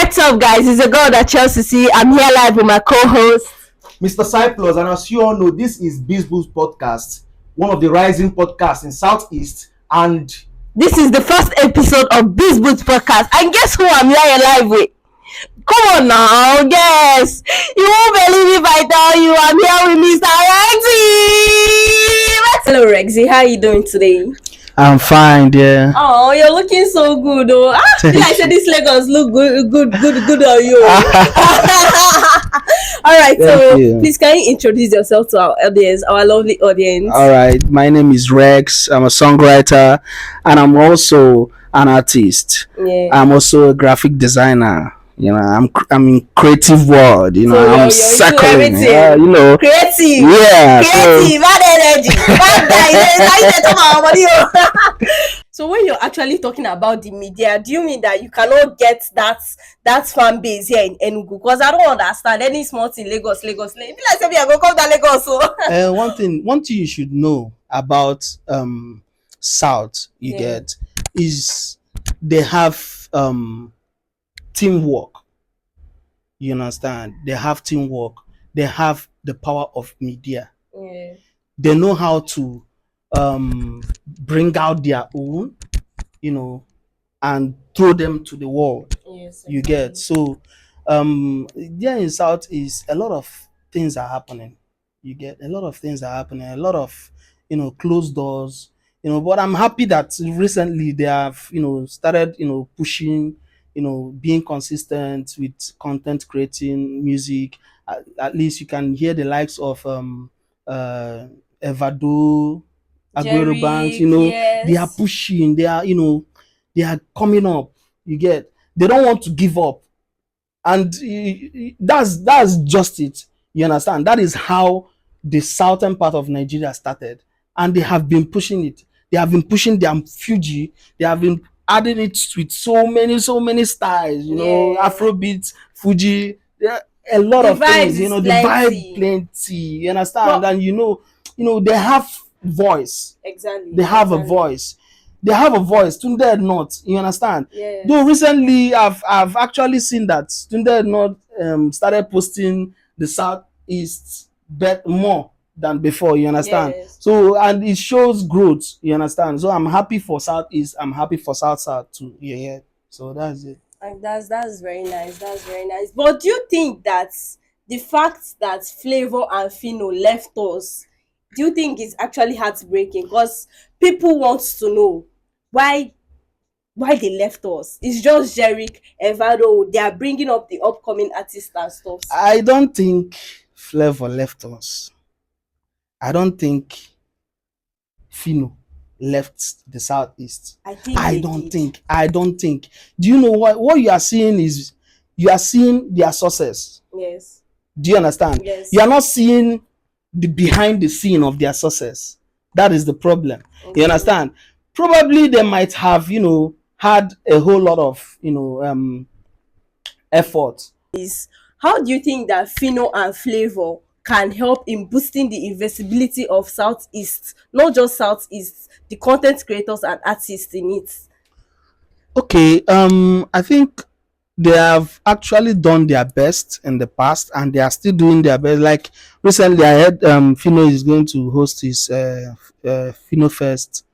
What's up, guys? It's a girl that Chelsea see. I'm here live with my co-host, Mr. Cyplus, and as you all know, this is Bizboo's podcast, one of the rising podcasts in Southeast, and this is the first episode of Biz Boots podcast. And guess who I'm here live with? Come on now, guess. You won't believe if I tell you I'm here with Mr. Rexy. Hello, Rexy. How are you doing today? I'm fine, dear. Oh, you're looking so good, oh. Did I say this Lagos look good on you? All right, so please can you introduce yourself to our audience, our lovely audience? All right, my name is Rex. I'm a songwriter, and I'm also an artist. Yeah. I'm also a graphic designer. You know, I'm in creative world. You know, So I'm you're circling. into everything. You know, Creative. yeah. Creative, bad energy, bad guys. So when you're actually talking about the media, do you mean that you cannot get that fan base here in Enugu? Because I don't understand any small thing Lagos. If you like say me, I go come to Lagos. So. One thing you should know about South, you get, is they have teamwork. You understand? They have teamwork. They have the power of media. Yeah. They know how to bring out their own, you know, and throw them to the world. Yes. You get. So there in South is a lot of things are happening. You get, a lot of things are happening, a lot of, you know, closed doors, you know, but I'm happy that recently they have, you know, started, you know, pushing, you know, being consistent with content creating, music. At least you can hear the likes of Evado, Aguero Jerry, Banks, you know, yes. they are pushing, they are, you know, they are coming up. You get, they don't want to give up, and that's just it. You understand? That is how the southern part of Nigeria started, and they have been pushing it. They have been pushing their Fuji. They have been adding it with so many styles. You know, Afrobeat, Fuji. There are a lot of things. You know, the vibe plenty. You understand? And you know, they have voice. Exactly. They have a voice. They have a voice. Tunde not. You understand? Yes. Though recently I've actually seen that Tunde not started posting the Southeast bet more than before. You understand? Yes. So, and it shows growth. You understand? So I'm happy for Southeast. I'm happy for South too. Yeah. So that's it. And that's very nice. That's very nice. But do you think that the fact that Flavor and Fino left us, do you think it's actually heartbreaking? Because people want to know why they left us. It's just Jerick, Evado. They are bringing up the upcoming artists and stuff. I don't think Flavor left us. I don't think Fino left the Southeast. I don't think. Do you know what you are seeing is you are seeing their success. Yes. Do you understand? Yes. You are not seeing the behind the scene of their success. That is the problem. Okay. You understand? Probably they might have, you know, had a whole lot of, you know, effort. How do you think that Fino and Flavor can help in boosting the invisibility of Southeast, not just Southeast, the content creators and artists in it? Okay, I think they have actually done their best in the past, and they are still doing their best. Like recently, I heard Fino is going to host his Fino Fest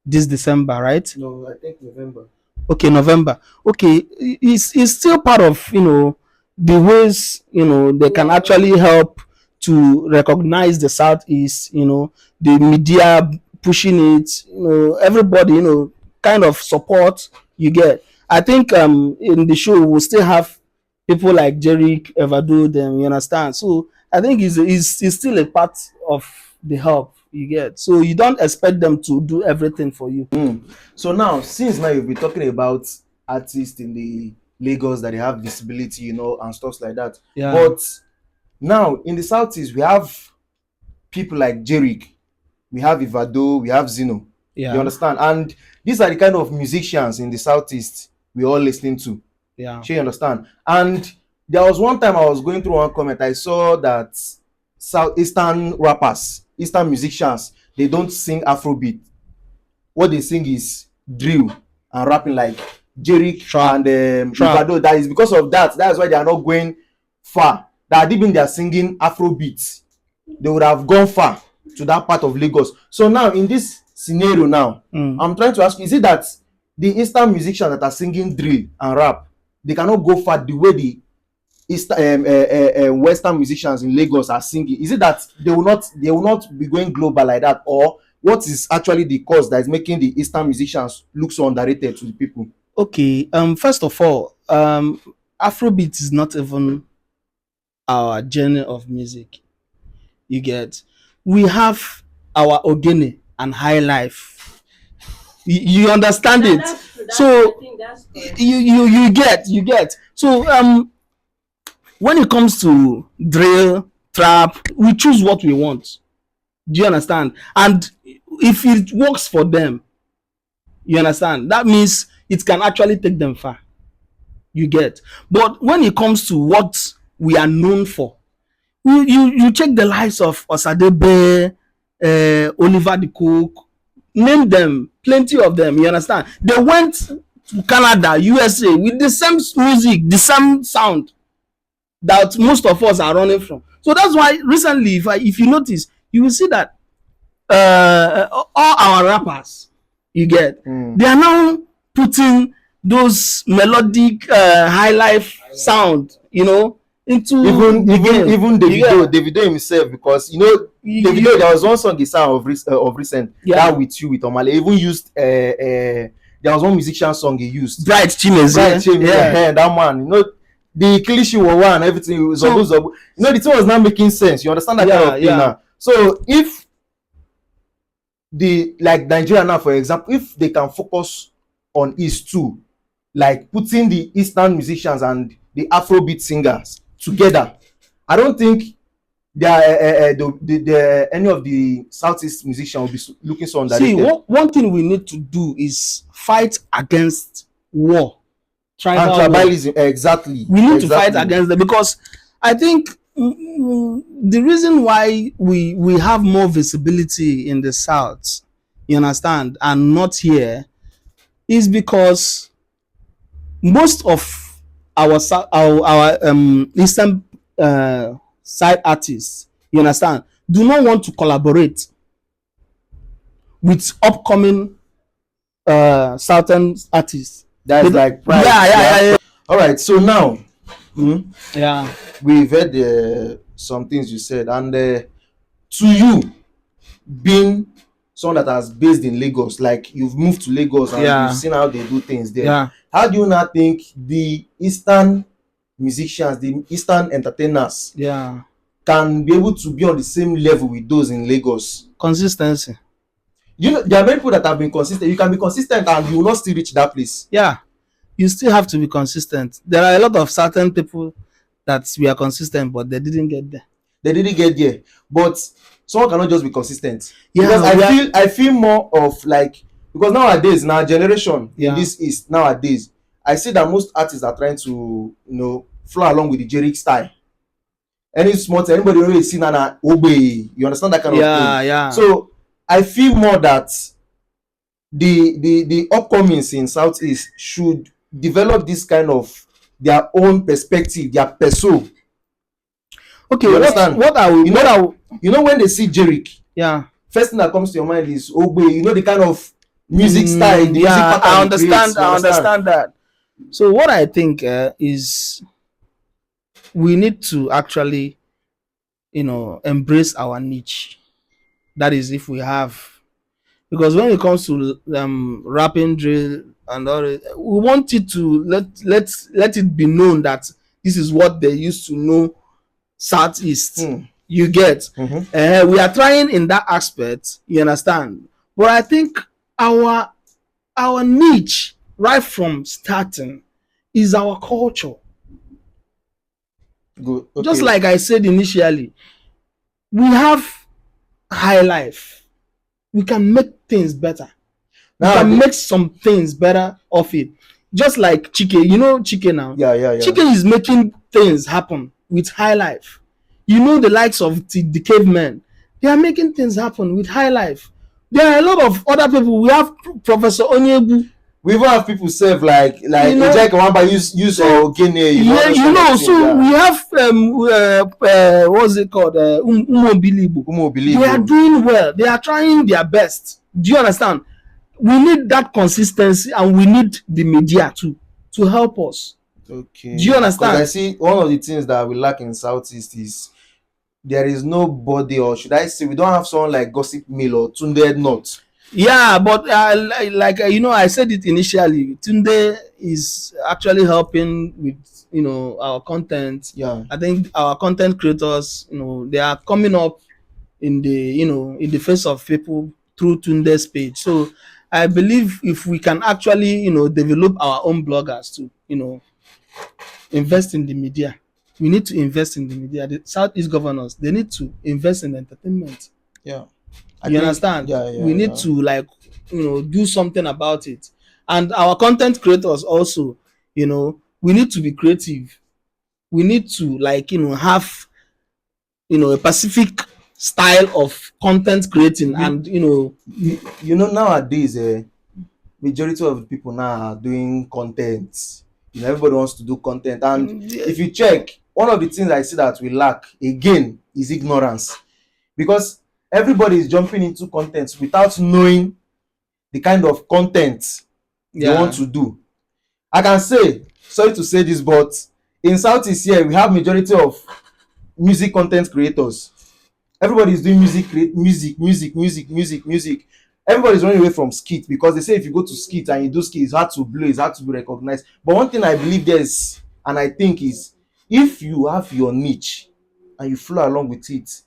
this December, right? No, I think November. Okay, November. Okay, it's still part of, you know, the ways, you know, they can actually help to recognize the Southeast, you know, the media pushing it, you know, everybody, you know, kind of support you get. I think in the show we'll still have people like Jerick, Evado, them, you understand? So I think it's still a part of the help you get. So you don't expect them to do everything for you. So now, since now you've been talking about artists in the Lagos that they have visibility, you know, and stuff like that. Yeah. But now in the Southeast, we have people like Jerick, we have Evado, we have Zino. Yeah. You understand? And these are the kind of musicians in the Southeast we all listening to. Yeah. Sure, you understand? And there was one time I was going through one comment, I saw that Southeastern rappers, Eastern musicians, they don't sing Afrobeat. What they sing is drill and rapping like Jerick Trap. and Trap. Ivado. That is because of that. That's why they are not going far. That even they are singing Afrobeat, they would have gone far to that part of Lagos. So now in this scenario now, I'm trying to ask you, is it that the Eastern musicians that are singing drill and rap, they cannot go far the way the Western musicians in Lagos are singing? Is it that they will not be going global like that, or what is actually the cause that is making the Eastern musicians look so underrated to the people? Okay. First of all, Afrobeat is not even our genre of music. You get. We have our Ogene and High Life. You understand Yeah, it? that's true. So I think that's correct. you get. So when it comes to drill, trap, we choose what we want. Do you understand? And if it works for them, you understand? That means it can actually take them far. You get. But when it comes to what we are known for, you check the lives of Osadebe, Oliver the Cook, name them, plenty of them. You understand? They went to Canada, USA with the same music, the same sound that most of us are running from. So that's why recently, if you notice, you will see that all our rappers, you get, they are now putting those melodic high life sound, into Even the game. even You get? Davido himself, because Davido, there was one song he sang of recent, Yeah. that With You with Omale, even used there was one musician song he used, Bright Chimes, right? yeah. That man, the cliche was one, everything was So- the thing was not making sense. You understand that kind of thing Yeah. now? So if the, like Nigeria now, for example, if they can focus on East too, like putting the Eastern musicians and the Afrobeat singers together, I don't think any of the Southeast musicians will be looking so See, underrated. one thing we need to do is fight against war. And Tribal war. tribalism, exactly. We need to Exactly. fight against them, because I think the reason why we have more visibility in the South, you understand, and not here, is because most of our Eastern side artists, you understand, do not want to collaborate with upcoming Southern artists. That's They- like pride. Yeah. All right. So now, Yeah. we've heard some things you said, and to you, being someone that has based in Lagos, like you've moved to Lagos and Yeah. you've seen how they do things there. Yeah. How do you not think the Eastern musicians, the Eastern entertainers, Yeah. can be able to be on the same level with those in Lagos? Consistency. There are many people that have been consistent. You can be consistent and you will not still reach that place. Yeah. You still have to be consistent. There are a lot of certain people that we are consistent, but they didn't get there. They didn't get there, but someone cannot just be consistent. Yeah, Because I feel more of like, because nowadays, in our generation, Yeah. in this East nowadays, I see that most artists are trying to flow along with the Jerick style. Any small thing, anybody really see Nana obey. You understand that kind of thing? Yeah. So I feel more that the upcomings in Southeast should develop this kind of their own perspective, their perso. Okay, You understand? what I will When they see Jerick, yeah. first thing that comes to your mind is Ogbe. The kind of music style, the music Yeah, pattern I he understand. creates, you I understand that. So what I think is we need to actually, embrace our niche. That is, if we have, because when it comes to rapping, drill, and all, we want it to let it be known that this is what they used to know Southeast. You get. We are trying in that aspect. You understand? But I think our niche right from starting is our culture. Good. Okay. Just like I said initially, we have high life. We can make things better. We Now, can make some things better of it. Just like Chike, Chike now. yeah. Chike is making things happen with high life. The likes of the cavemen, they are making things happen with high life. There are a lot of other people. We have Professor Onyebu. we even have people serve like You know, Ejek Wamba use Ogene, you know, yeah, those you kind of know, things, so yeah. we have what's it called? Umobilibo. Umo believe They are doing well. They are trying their best. Do you understand? We need that consistency, and we need the media to help us. okay. Do you understand? Because I see one of the things that we lack in Southeast is there is nobody, or should I say, we don't have someone like Gossip Mill or Tunde Not. Yeah, but like you know, I said it initially. Tunde is actually helping with our content. Yeah. I think our content creators, they are coming up in the face of people through Tunde's page. So I believe if we can actually develop our own bloggers to invest in the media, we need to invest in the media. The Southeast governors, they need to invest in entertainment. Yeah. You understand? Yeah, We need to do something about it. And our content creators also, we need to be creative. We need to have a specific style of content creating, and nowadays majority of the people now are doing content. Everybody wants to do content, and if you check, one of the things I see that we lack again is ignorance, because everybody is jumping into content without knowing the kind of content they want to do. I can say, sorry to say this, but in Southeast here we have majority of music content creators. Everybody is doing music. Everybody's running away from skit, because they say if you go to skit and you do skit, it's hard to blow, it's hard to be recognized. But one thing I believe there is, and I think is, if you have your niche and you flow along with it,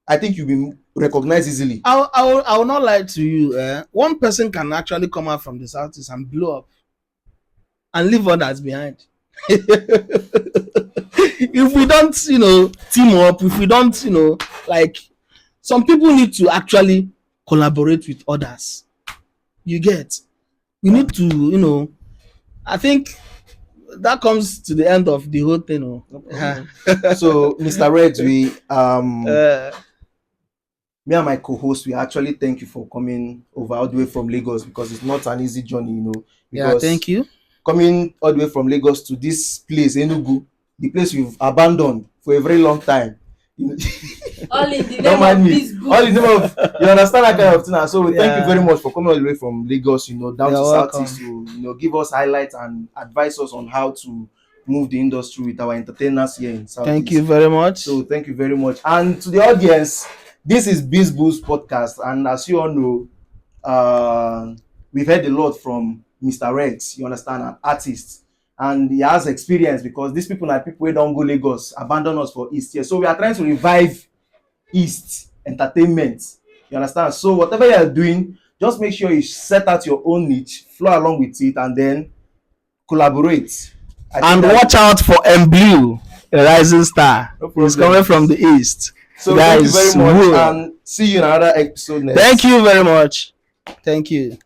I think you'll be recognized easily. I will not lie to you. One person can actually come out from the Southeast and blow up and leave others behind. If we don't team up, if we don't some people need to actually collaborate with others. You get? We need to I think that comes to the end of the whole thing. So Mr. Reds, me and my co-host, we actually thank you for coming over all the way from Lagos, because it's not an easy journey, Yeah, thank you. Coming all the way from Lagos to this place, Enugu, the place we've abandoned for a very long time. All in the Don't name mind of me. this book. All in the name of, you understand that kind of thing. And so we thank you Yeah. very much for coming all the way from Lagos, down You're to welcome. Southeast to give us highlights and advise us on how to move the industry with our entertainers here in Southeast. Thank you very much. So thank you very much. And to the audience, this is Biz Boost Podcast, and as you all know, we've heard a lot from Mr. Rex, you understand, an artist, and he has experience, because these people are people who don't go Lagos, abandon us for East here. So we are trying to revive East entertainment, you understand. So whatever you are doing, just make sure you set out your own niche, flow along with it, and then collaborate. And watch out for M Blue, a rising star. No He's problem. coming from the east. So Guys, thank you very much, woo. and see you in another episode next. Thank you very much. Thank you.